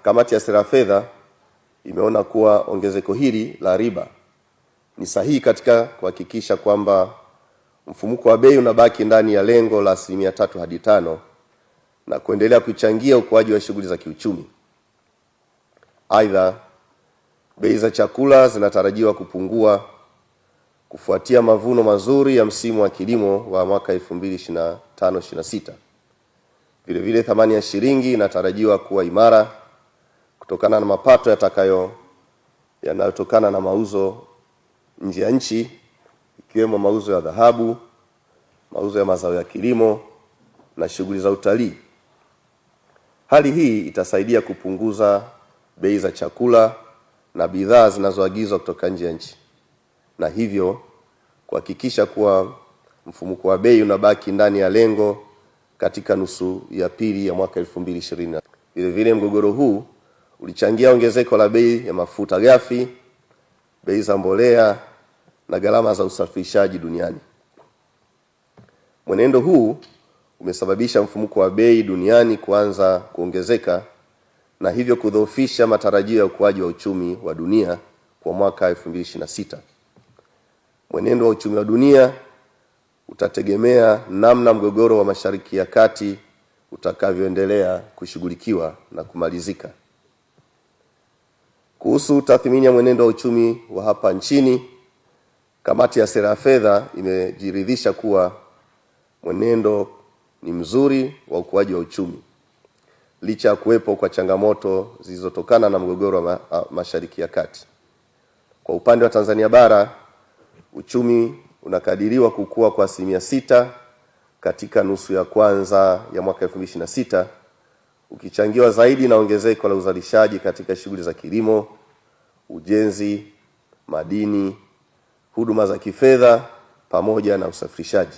kamati ya sera ya fedha imeona kuwa ongezeko hili la riba ni sahihi katika kuhakikisha kwamba mfumuko wa bei unabaki ndani ya lengo la 3 hadi 5 na kuendelea kuchangia ukuaji wa shughuli za kiuchumi. Aidha, bei za chakula zinatarajiwa kupungua kufuatia mavuno mazuri ya msimu wa kilimo wa mwaka 2025-26. Vile vile thamani ya shilingi inatarajiwa kuwa imara kutokana na mapato yanayotokana na mauzo nje ya nchi, ikiwemo mauzo ya dhahabu, mauzo ya mazao ya kilimo na shughuli za utalii. Hali hii itasaidia kupunguza bei za chakula na bidhaa zinazoagizwa kutoka nje ya nchi, na hivyo kuhakikisha kuwa mfumuko wa bei unabaki ndani ya lengo katika nusu ya pili ya mwaka 2020. Vile vile mgogoro huu ulichangia ongezeko la bei ya mafuta ghafi, bei za mbolea na gharama za usafirishaji duniani. Mwenendo huu umesababisha mfumuko wa bei duniani kuanza kuongezeka na hivyo kudhoofisha matarajio ya ukuaji wa uchumi wa dunia kwa mwaka 2026. Mwenendo wa uchumi wa dunia utategemea namna mgogoro wa Mashariki ya Kati utakavyoendelea kushughulikiwa na kumalizika. Kuhusu tathmini ya mwenendo wa uchumi wa hapa nchini, kamati ya sera ya fedha imejiridhisha kuwa mwenendo ni mzuri wa ukuaji wa uchumi licha ya kuwepo kwa changamoto zilizotokana na mgogoro wa Mashariki ya Kati. Kwa upande wa Tanzania bara, uchumi unakadiriwa kukua kwa 6% katika nusu ya kwanza ya mwaka 2026, ukichangiwa zaidi na ongezeko la uzalishaji katika shughuli za kilimo, ujenzi, madini, huduma za kifedha pamoja na usafirishaji.